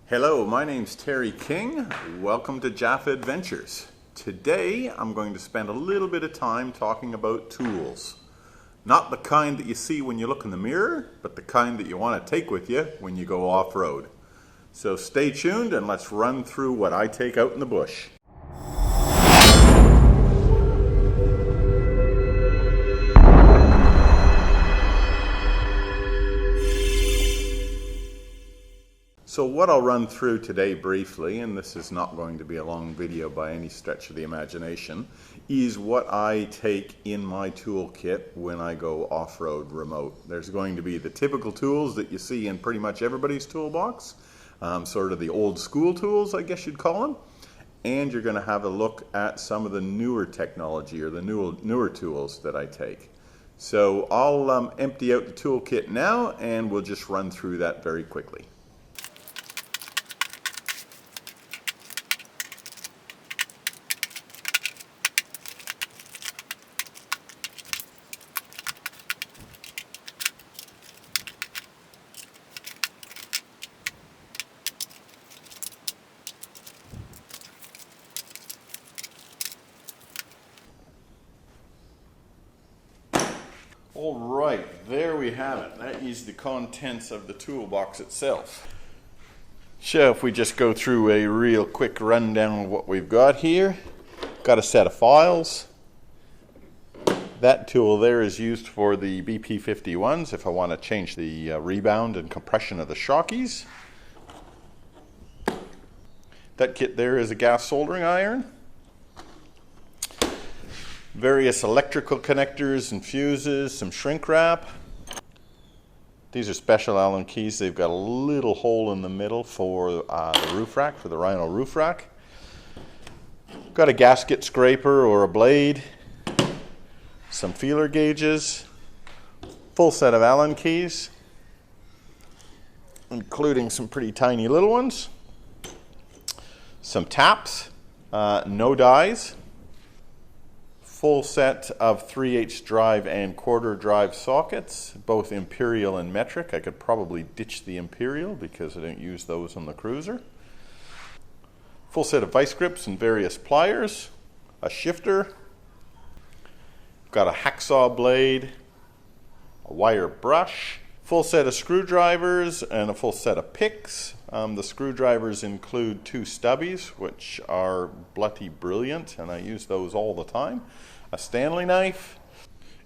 Hello, my name's Terry King. Welcome to Jafffa Adventures. Today I'm going to spend a little bit of time talking about tools. Not the kind that you see when you look in the mirror, but the kind that you want to take with you when you go off-road. So stay tuned and let's run through what I take out in the bush. So what I'll run through today briefly, and this is not going to be a long video by any stretch of the imagination, is what I take in my toolkit when I go off-road remote. There's going to be the typical tools that you see in pretty much everybody's toolbox, sort of the old school tools, I guess you'd call them. And you're going to have a look at some of the newer technology or the newer tools that I take. So I'll empty out the toolkit now and we'll just run through that very quickly. All right, there we have it. That is the contents of the toolbox itself. So if we just go through a real quick rundown of what we've got here. Got a set of files. That tool there is used for the BP51s if I want to change the rebound and compression of the shockeys. That kit there is a gas soldering iron. Various electrical connectors and fuses, some shrink wrap. These are special Allen keys. They've got a little hole in the middle for the roof rack, for the Rhino roof rack. Got a gasket scraper or a blade, some feeler gauges, full set of Allen keys, including some pretty tiny little ones, some taps, no dies, full set of 3/8 drive and quarter drive sockets, both imperial and metric. I could probably ditch the imperial because I don't use those on the cruiser. Full set of vice grips and various pliers, a shifter, got a hacksaw blade, a wire brush, full set of screwdrivers and a full set of picks. The screwdrivers include two stubbies, which are bloody brilliant, and I use those all the time. A Stanley knife.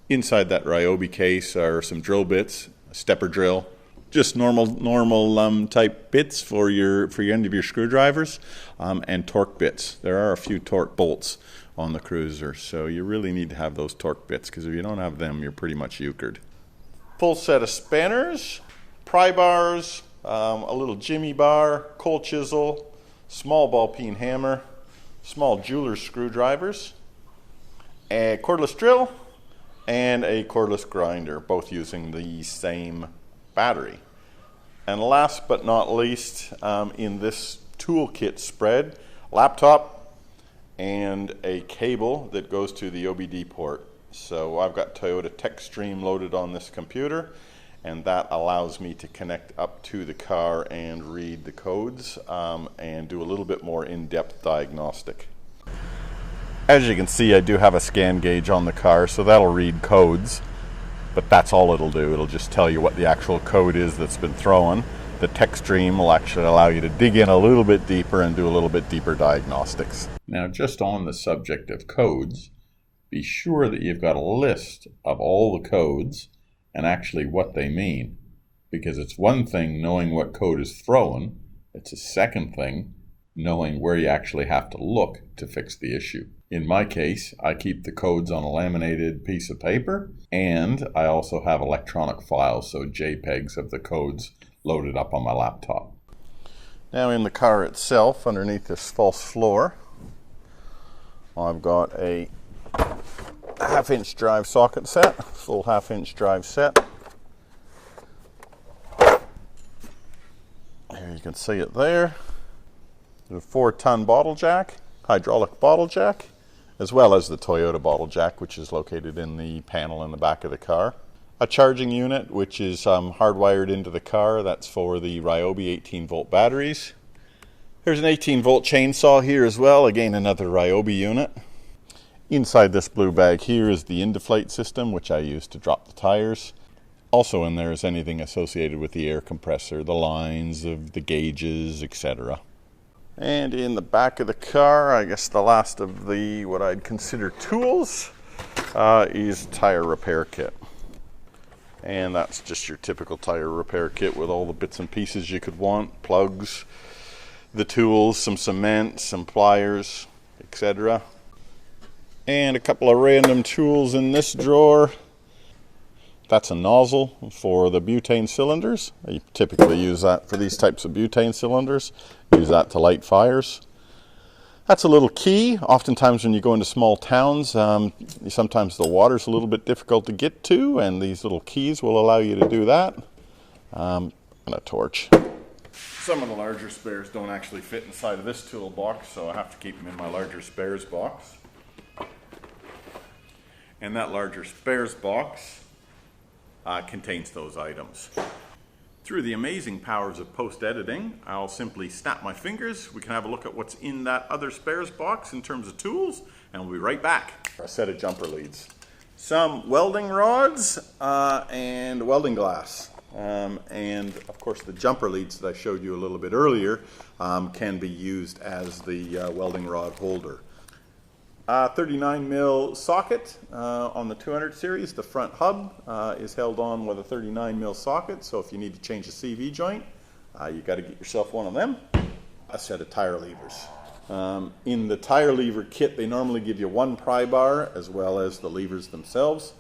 Inside that Ryobi case are some drill bits, a stepper drill, just normal type bits for your end of your screwdrivers, and torque bits. There are a few torque bolts on the cruiser, so you really need to have those torque bits because if you don't have them, you're pretty much euchred. Full set of spanners, pry bars, a little jimmy bar, coal chisel, small ball peen hammer, small jeweler's screwdrivers, a cordless drill, and a cordless grinder, both using the same battery. And last but not least, in this toolkit spread, laptop and a cable that goes to the OBD port. So I've got Toyota TechStream loaded on this computer, and that allows me to connect up to the car and read the codes and do a little bit more in-depth diagnostic. As you can see, I do have a scan gauge on the car, so that'll read codes, but that's all it'll do. It'll just tell you what the actual code is that's been thrown. The TechStream will actually allow you to dig in a little bit deeper and do a little bit deeper diagnostics. Now, just on the subject of codes, be sure that you've got a list of all the codes and actually what they mean, because it's one thing knowing what code is thrown, it's a second thing knowing where you actually have to look to fix the issue. In my case, I keep the codes on a laminated piece of paper, and I also have electronic files, so JPEGs of the codes loaded up on my laptop. Now in the car itself, underneath this false floor, I've got a half-inch drive socket set, full half-inch drive set. There you can see it there. There's a 4-ton bottle jack, hydraulic bottle jack, as well as the Toyota bottle jack, which is located in the panel in the back of the car. A charging unit, which is hardwired into the car. That's for the Ryobi 18-volt batteries. There's an 18-volt chainsaw here as well. Again, another Ryobi unit. Inside this blue bag here is the in-deflate system, which I use to drop the tires. Also in there is anything associated with the air compressor, the lines of the gauges, etc. And in the back of the car, I guess the last of the what I'd consider tools is tire repair kit. And that's just your typical tire repair kit with all the bits and pieces you could want, plugs, the tools, some cement, some pliers, etc. And a couple of random tools in this drawer. That's a nozzle for the butane cylinders. I typically use that for these types of butane cylinders. Use that to light fires. That's a little key. Oftentimes when you go into small towns, sometimes the water's a little bit difficult to get to, and these little keys will allow you to do that. And a torch. Some of the larger spares don't actually fit inside of this toolbox, so I have to keep them in my larger spares box. And that larger spares box contains those items. Through the amazing powers of post-editing, I'll simply snap my fingers. We can have a look at what's in that other spares box in terms of tools, and we'll be right back. A set of jumper leads, some welding rods, and welding glass. And of course the jumper leads that I showed you a little bit earlier can be used as the welding rod holder. 39mm socket on the 200 series. The front hub is held on with a 39mm socket, so if you need to change a CV joint, you got to get yourself one of them. A set of tire levers. In the tire lever kit, they normally give you one pry bar as well as the levers themselves.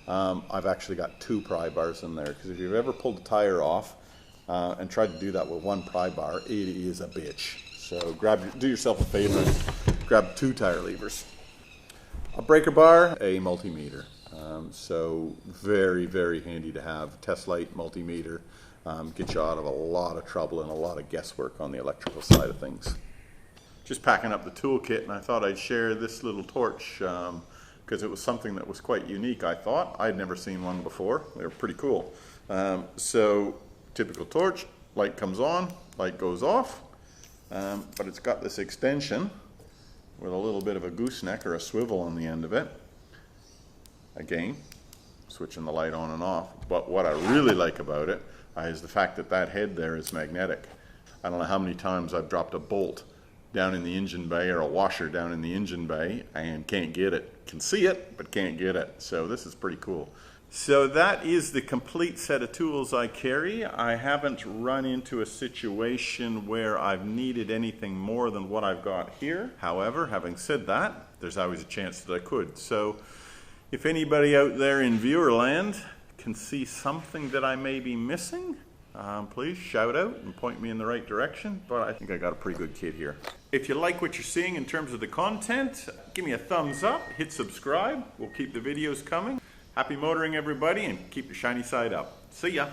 I've actually got two pry bars in there, because if you've ever pulled a tire off and tried to do that with one pry bar, it is a bitch. So do yourself a favor and grab two tire levers. A breaker bar, a multimeter. So very, very handy to have. Test light multimeter. Get you out of a lot of trouble and a lot of guesswork on the electrical side of things. Just packing up the toolkit, and I thought I'd share this little torch because it was something that was quite unique, I thought. I'd never seen one before. They were pretty cool. So typical torch, light comes on, light goes off, but it's got this extension with a little bit of a gooseneck or a swivel on the end of it. Again, switching the light on and off. But what I really like about it is the fact that that head there is magnetic. I don't know how many times I've dropped a bolt down in the engine bay or a washer down in the engine bay and can't get it. Can see it, but can't get it. So this is pretty cool. So that is the complete set of tools I carry. I haven't run into a situation where I've needed anything more than what I've got here. However, having said that, there's always a chance that I could. So if anybody out there in viewerland can see something that I may be missing, please shout out and point me in the right direction, but I think I got a pretty good kit here. If you like what you're seeing in terms of the content, give me a thumbs up, hit subscribe. We'll keep the videos coming. Happy motoring, everybody, and keep your shiny side up. See ya.